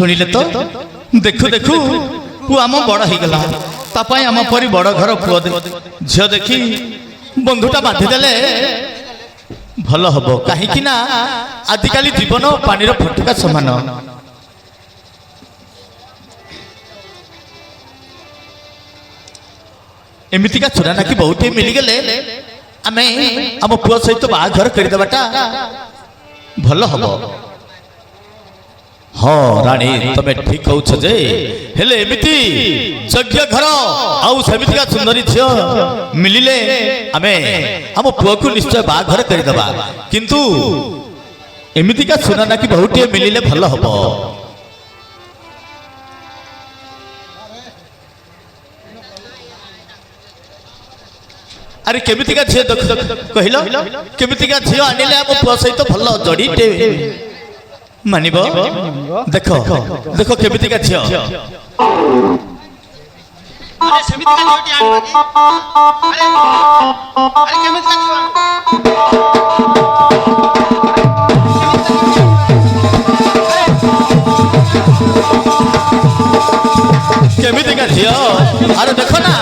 शुणिले तो देखु देखु पु आम बड़ हो गला तापाई आम परी बड़ घर पुओ झील देखी बंधुटा बांधिदेले भल हम कहीं आजिकल जीवन पानी फटका समान एमतीका चुरा ना कि बहुत मिलगले आम आम पुओ सहित बाघर करदेवाटा भल हम। हाँ राणी तमें ठीक कौच जे हेले एमिति यज्ञ घर आउ सेमितिका सुंदरी झियो मिलिले आमे हम पुओ को निश्चय बाघर करदेबा किंतु एमितिका सुना ना कि बहुत मिलिले भल हम। अरे केमितिका झियो कहलो केमितिका झियो आनिले हम पुओ सहित भल जड़ीटे मानिब देख देख केमितिका झियो अरे सेमितिका झियोटी आनबाकी अरे अरे केमितिका झियो केमितिका झियो अरे देखो ना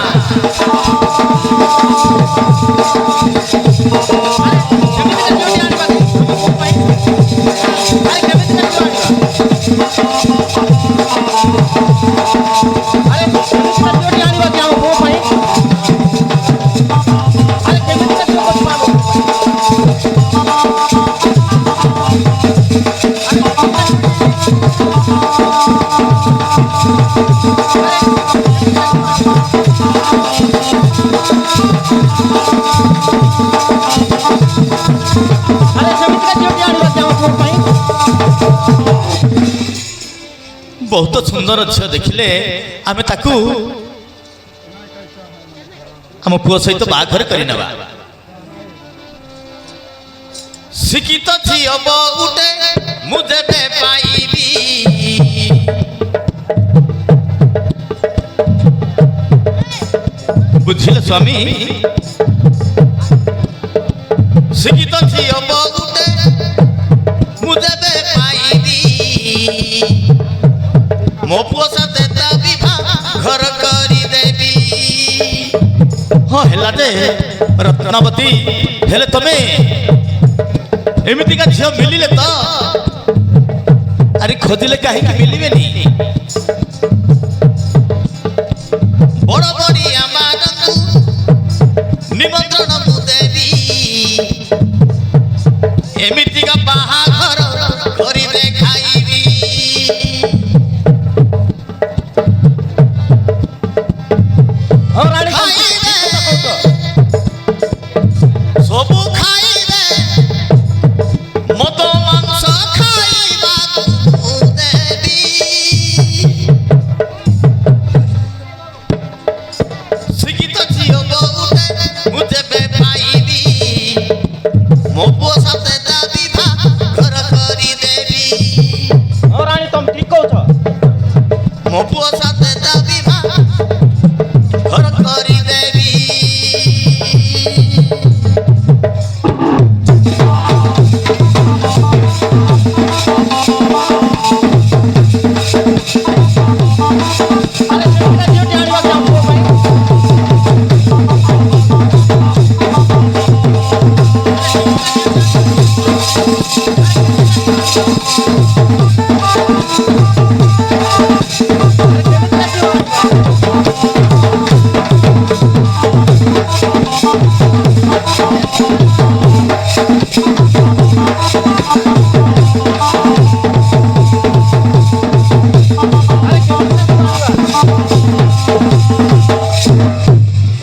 बहुत सुंदर झील देखिले आमे ताकू आम पुओ सहित बाघर करनेबा शिक्षित झील बहुटे मुझे पाइबी बुझिले स्वामी शिक्षित झील बहुटे मुझे पाइबी मो पुओ साथे घर करी देवी। हाँ हेला दे रत्नावती हेले तमे एमितिका झियो मिलिले तो अरे खोजिले कहीं मिलबेनी बड़ बड़िया मानकु निमंत्रण मु देवी एमितिका बाहाघर करी देखाइबी। सबू खाइबे मद मांस खाइबा देवी शिक्षित झियो बहुटे मुझे पाइबी मो पुओ साथे दाबी घर करी देवी। और रानी तुम ठीक कहछ मो पुओ साथे दाबी घर करी देवी।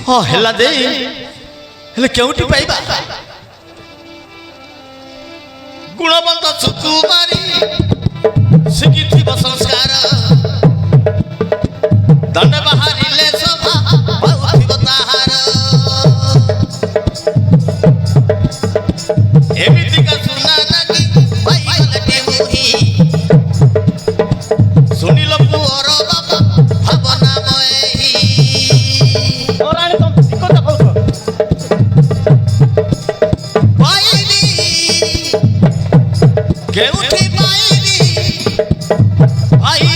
हाँ हेला दे हेले केउटी पाइबा गुणवंत सुकुमारी शिखिथिब संस्कार दंड बाहरिले सभा पाउथिब ताहार एमितिका सुना नाकी पाइलटे मुही सुनिल पुअर बाबा भावना मयही। और रानी तुम ठीक कहछ पाइबी केउठी पाइबी पाइ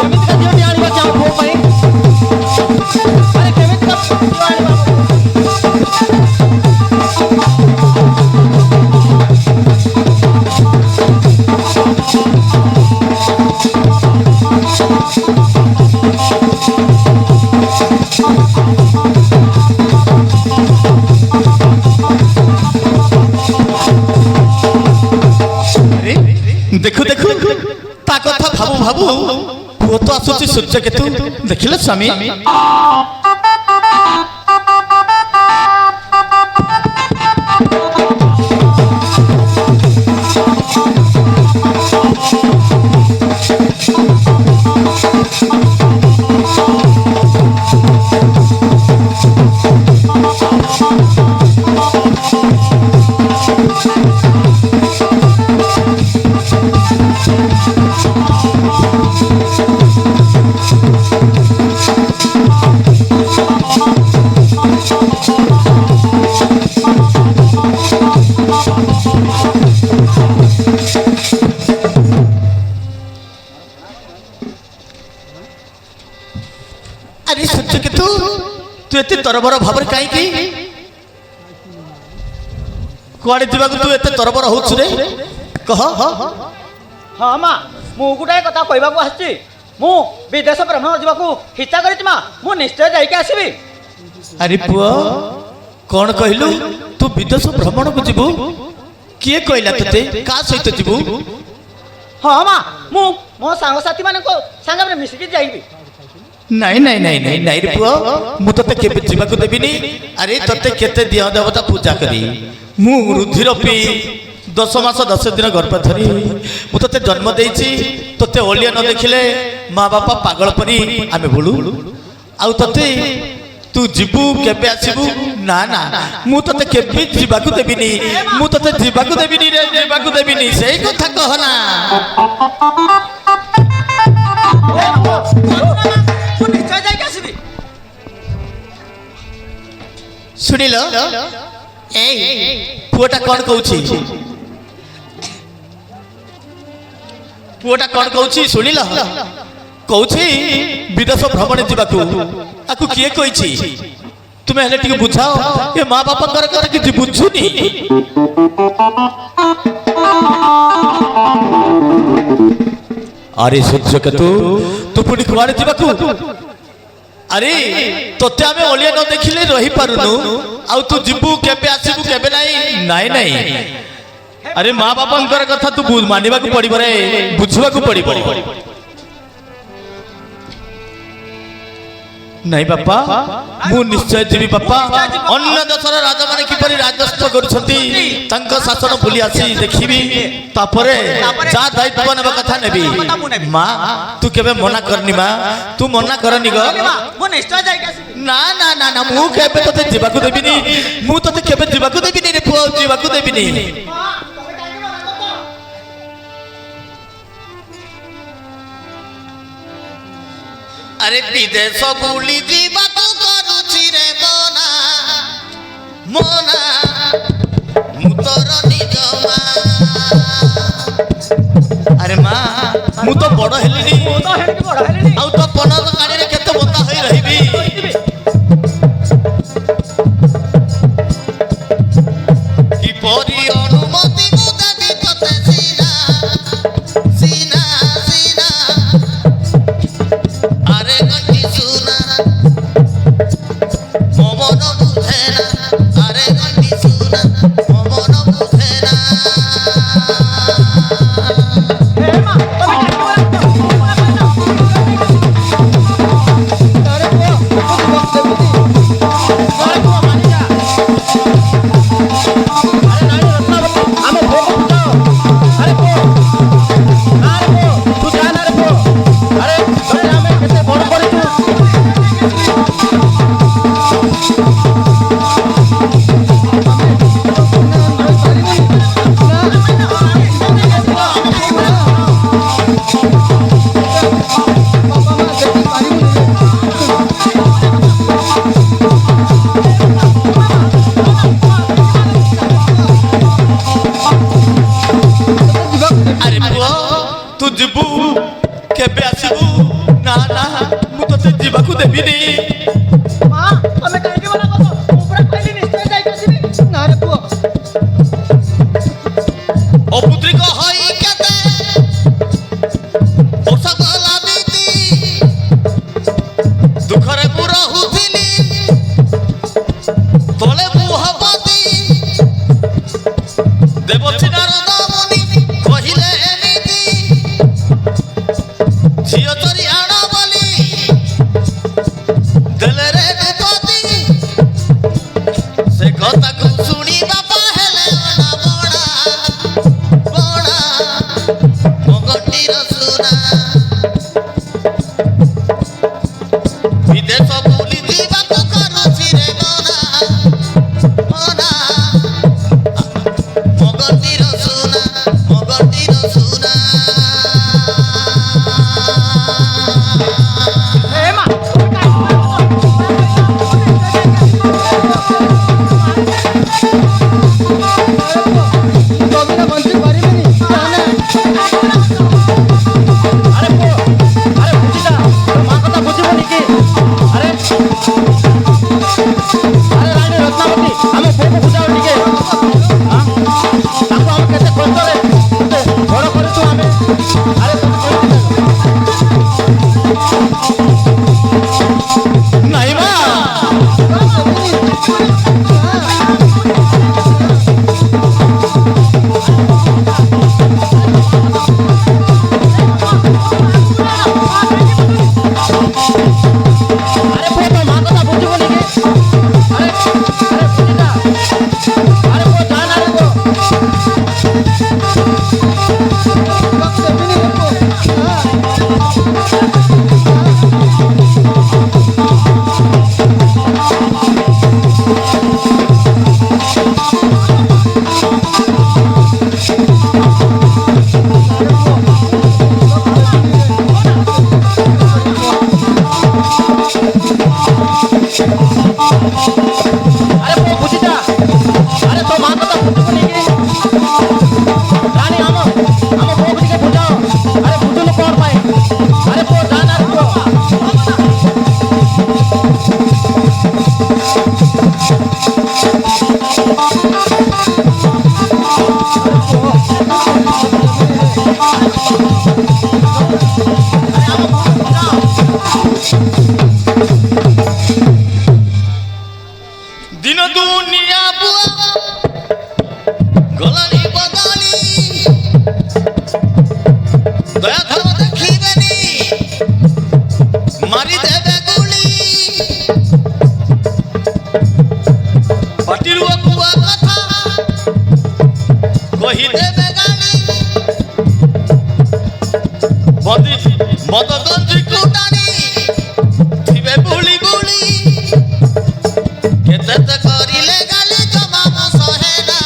କେମିତିକା ଝିଅଟି ଆଣିବା କି ଆମ ପୁଅ ପାଇଁ? ଆରେ କେମିତିକା ଝିଅ ଆଣିବା? देखु देखु ता कथा भाबु भाबु पुओ तो आसुची सूर्य केतु देखिले स्वामी अरे सूर्य केतु तू एते तरबर भाबर काई की कुआडे जीवाक तू एते तरबर होछु रे कह ହଁ ମା ମୁଁ ଗୋଟାଏ କଥା କହିବାକୁ ଆସିଛି ମୁଁ ବିଦେଶ ଭ୍ରମଣ ଯିବାକୁ ଇଚ୍ଛା କରିଛି ମା ମୁଁ ନିଶ୍ଚୟ ଯାଇକି ଆସିବି अरे पुओ कौन कहलु तू विदेश भ्रमण को जीवु किए कहला तते का सहित जीवु ହଁ ମା ମୁଁ ମୋ ସାଙ୍ଗସାଥି ମାନଙ୍କ ସାଙ୍ଗରେ ମିଶିକି ଯାଇବି नहीं नहीं नहीं नहीं नहीं रे पुओ मु तते केबे जीवाक देबिनी अरे तते केते दिया देवता पूजा करी मु रुधिर पी 10 मास 10 दिन गर्भ धरी मु तते जन्म देइची तते ओलिया न देखिले माँ बापा पागल परी आमे बोलू आउ तते तू जीवु केबे आसीबु ना ना मु तते केबे जीवाकू देबिनी मु तते जीवाकू देबिनी रे जीवाकू देबिनी सेही कथा कहना ମୁଁ ନିଶ୍ଚୟ ଯାଇକି ଆସିବି सुनिल ए पुओटा कौन कहूची पुओटा कौन कहूची सुनिल कहूची विदेश भ्रमण जीवाकू आकु किए कहिची तुमे हेले टिके बुझाओ ए माँ बापा कर कि बुझुनी अरे सूर्य केतु तू पुणी कुआडे जीवाकू अरे तोते आमे ओलिया न देखिले रही पारुनु आउ तू जीवु केबे आसीबु केबे नाही नाही नाही अरे माँ बापा कथा तू मानिबा को पड़िबो रे बुझवा को पड़िबो नहीं बापा मु निश्चय जीवी बापा अन्य देशर राजा माने किपरि राजस्व करूछंती तंक शासन भूली आसी देखिबी तापरे जा दायित्व नेबा कथा नेबी मां तू केबे मना करनी मां तू मना करनी गो ମୁଁ ନିଶ୍ଚୟ ଯାଇକି ଆସିବି ना ना ना ना मु केबे तते जीवाकू देबिनी मु तते केबे जीवाकू देबिनी रे पुओ जीवाकू देबिनी अरे विदेश बुली जीवाकू करूची रे मोना मोना मु तोर निज मां अरे मां मु तो बड़ हेलिनी ମୁଁ ତ ହେଠି ବଡ଼ ହେଲିଣି आउ तो पनर काड़ी रे केते बोता होई रहिबी की परी अनुमति मुदा भी तते सीना सीना सीना अरे गंटी सुना मोमन बुझेना अरे गंटी सुना मोमन बुझेना ହେ ମା ତମେ ଆରେ ପୁଅ ଆରେ ପୁଅ ମାନି ଯା ଆରେ ନାଇଁ ରତ୍ନାବତୀ ଆମ ପୁଅକୁ ବୁଝାଅ ଆରେ ପୁଅ ତୁ ଯା ନା ରେ ପୁଅ ଆରେ ଆମେ କେତେ ବଡ଼ କରିଛୁ ଯିବାକୁ ଦେବିନି। ମା ଆମେ କାହିଁକି ମନା କରୁଛ? ମୁଁ ପୁରା କହିଲି ନିଶ୍ଚୟ ଯାଇକି ଆସିବି। ନା ରେ ପୁଅ, ଅପୁତ୍ରିକ ହୋଇ କେତେ ବର୍ଷ ଗଲା ବିତି, ଦୁଃଖରେ ମୁଁ ରହୁଥିଲି ତଳେ ମୁହଁପତି। ଦେବତୀ ନାରଦ ମୁନି କହିଲେ ଏମିତି, ଝିଅ ଚୋରି ଆଣ ବୋଲି ଦେଲେ ରେ ବିପତି। ସେ କଥାକୁ ଶୁଣି ବାପା ହେଲେ ଅନାବଣା, ବଣା ମଗଟିର ସୁନା। ବିଦେଶ ବୁଲି ଯିବାକୁ କରୁଛି ରେ ମନା, ମନା ମଗଟିର ସୁନା, ମଗଟିର ସୁନା। ଏ ମା ତମେ କାହିଁକି ମନା ଜମିରେ ବଞ୍ଚି ପାରିବିନି। ତାହେଲେ ଆରେ ପୁଅ, ଆରେ ବୁଝିଯା, ତୋ ମା କଥା ବୁଝିବନି କି? ଆରେ ଆରେ ରାଣୀ ରତ୍ନାବତୀ, ଆମ ପୁଅକୁ ବୁଝାଅ ଟିକେ। ହଁ? ତାକୁ ଆମେ କେତେ କଷ୍ଟରେ କେତେ ବଡ଼ କରିଛୁ ଆମେ। ଆରେ ତମେ କେମିତି ନାଇଁ ମା, ଆରେ ପୁଅ, ତୋ ମା କଥା ବୁଝିବନି କି? ଆରେ ଆରେ ବୁଝିଯା। ଆରେ ପୁଅ, ଯା ନା ରେ ପୁଅ। ଦେବିନି ରେ ପୁଅ। আরে পুଅ বুঝিযা। আরে তো মা কথা বুঝবনি কি? রানী ଆମ ପୁଅକୁ ଟିକେ ବୁଝାଅ। ଆରେ ବୁଝୁନୁ କ'ଣ ପାଇଁ? ଆରେ ପୁଅ ଯା ନା ରେ ପୁଅ। ଦିନ ଦୁନିଆ ବୁଆ ଗଲାଣି ବଦଳି, ଦୟା ଧର୍ମ ଦେଖିବେନି ମାରିଦେବେ ଗୁଳି। ପାଟିରୁ କୁଆ କଥା କହିଦେବେ ଗାଳି, ବନ୍ଦି ମଦ ଗଞ୍ଜିକୁ ଟାଣି ଥିବେ ବୁଳି ବୁଳି। କେତେ କରିଲେ ଗାଲି ଜମା ମୁଁ ସହେନା,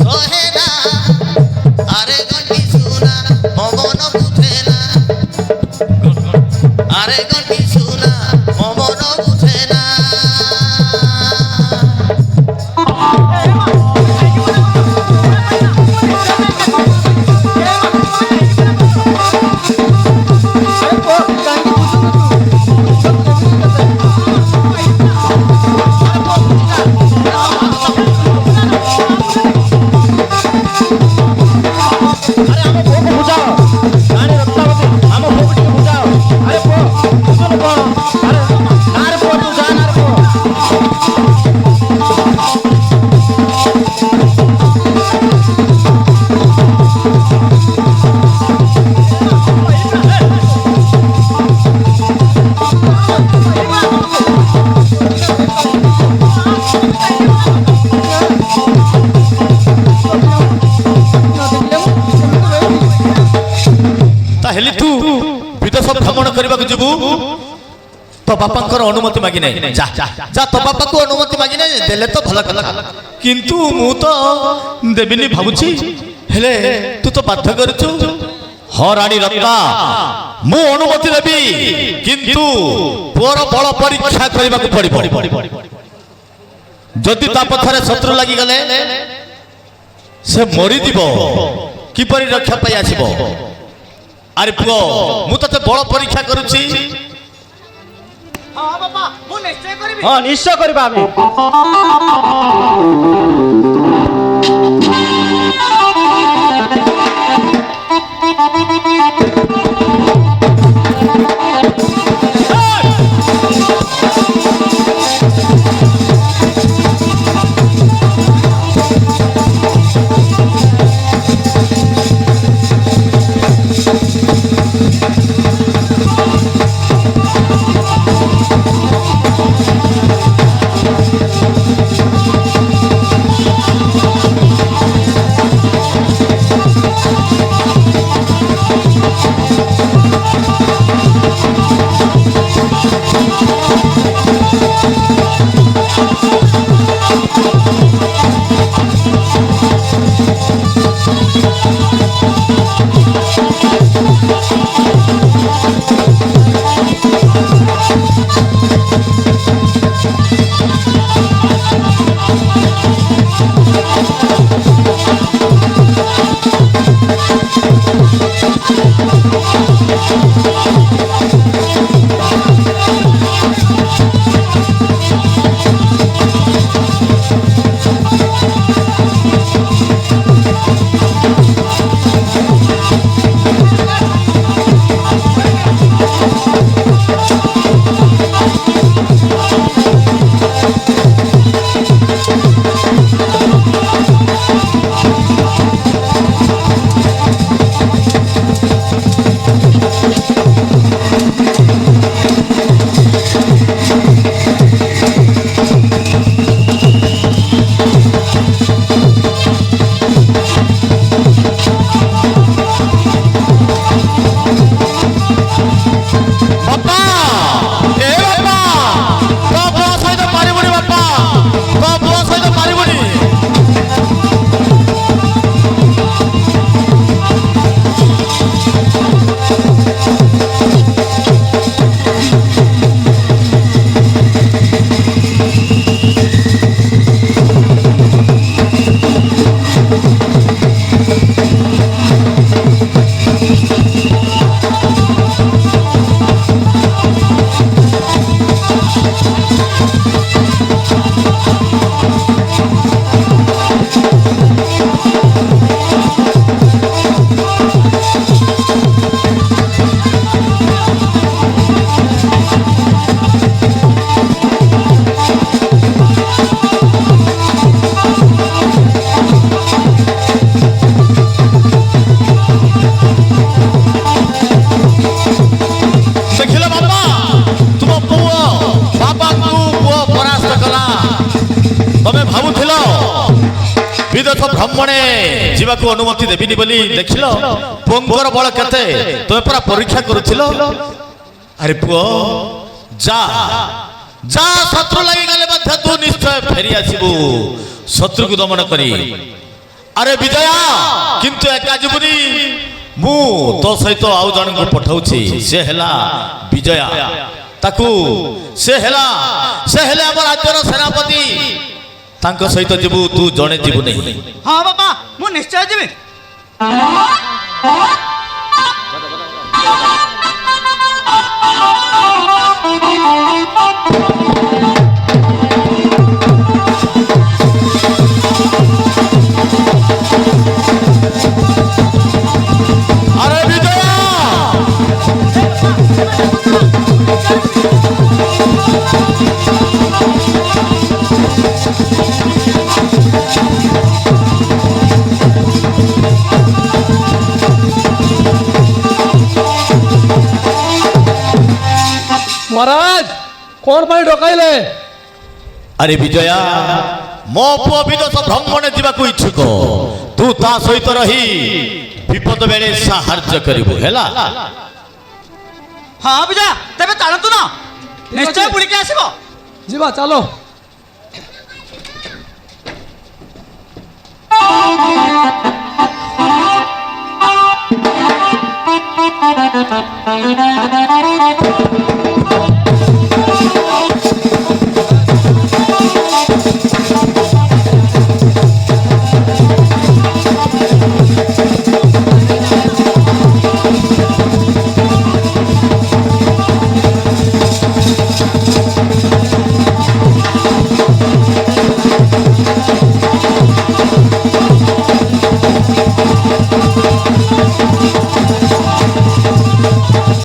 ସହେନା। ଆରେ ଗଣ୍ଠି ସୁନା ମୋ ମନ ବୁଝେନା, ଆରେ ଗଣ୍ଠି ସୁନା ମୋ ମନ ବୁଝେନା। ଆରେ ପୁଅ କାହିଁକି ବୁଝୁନୁ ତୁ? ଆରେ ଆମ ପୁଅକୁ ବୁଝାଅ। ରାଣୀ ରତ୍ନାବତୀ, ଆମ ପୁଅକୁ ଟିକେ ବୁଝାଅ। ଆରେ ପୁଅ ବୁଝୁନୁ କ'ଣ? ଆରେ ନା ରେ ପୁଅ, ତୁ ଯା ନା ରେ ପୁଅ। ତାହେଲେ ତୁ ବିଦେଶ ଭ୍ରମଣ କରିବାକୁ ଯିବୁ, ତୋ ବାପାଙ୍କର ଅନୁମତି ମାଗି ନାହିଁ। ଯା ଯା, ତୋ ବାପାକୁ ଅନୁମତି ମାଗି ନାହିଁ, ଦେଲେ ତ ଭଲ କଥା। କିନ୍ତୁ ମୁଁ ତ ଦେବିନି ଭାବୁଛି। ହେଲେ ତୁ ତ ବାଧ୍ୟ କରୁଛୁ। ହଁ ରାଣୀ ରତ୍ନା, ମୁଁ ଅନୁମତି ଦେବି, କିନ୍ତୁ ପୁଅର ବଳ ପରୀକ୍ଷା କରିବାକୁ ପଡ଼ିବ। ଯଦି ତା ପଛରେ ଶତ୍ରୁ ଲାଗିଗଲେ ସେ ମରିଯିବ, କିପରି ରକ୍ଷା ପାଇ ଆସିବ? ଆରେ ପୁଅ ମୁଁ ତତେ ବଳ ପରୀକ୍ଷା କରୁଛି। ହଁ ବାପା ମୁଁ ନିଶ୍ଚୟ କରିବି। ହଁ ନିଶ୍ଚୟ କରିବା ଆମେ। ବିଦେଶ ଭ୍ରମଣେ ଯିବାକୁ ଅନୁମତି ଦେବିନି ବୋଲି ଦେଖିଲ ପୁଅଙ୍କର ବଳ କେତେ ତମେ ପରା ପରୀକ୍ଷା କରୁଥିଲ। ଆରେ ପୁଅ ଯା ଯା ଶତ୍ରୁ ଲାଗିଗଲେ ମଧ୍ୟ ତୁ ନିଶ୍ଚୟ ଫେରି ଆସିବୁ ଶତ୍ରୁକୁ ଦମନ କରି। ଆରେ ବିଜୟା କିନ୍ତୁ ଏକା ଯିବୁନି, ମୁଁ ତୋ ସହିତ ଆଉ ଜଣଙ୍କୁ ପଠାଉଛି। ସେ ହେଲା ବିଜୟା। ତାକୁ ସେ ହେଲେ ଆମ ରାଜ୍ୟର ସେନାପତି। ତାଙ୍କ ସହିତ ଯିବୁ, ତୁ ଜଣେ ଯିବୁ ନାହିଁ। ହଁ ବାପା ମୁଁ ନିଶ୍ଚୟ ଯିବି। আরে বিজয়া महाराज कौन पाई डकाइले? আরে বিজয়া ମୋ ପୁଅ ବିଦେଶ ଭ୍ରମଣେ ଯିବାକୁ ଇଚ୍ଛୁକ। ତୁ ତା ସହିତ ରହି ବିପଦ ବେଳେ ସାହାଯ୍ୟ କରିବୁ ହେଲା। हाँ विजय तेरे ताड़तु ना निश्चय बुड़ी के आसीबो। जीवा चलो।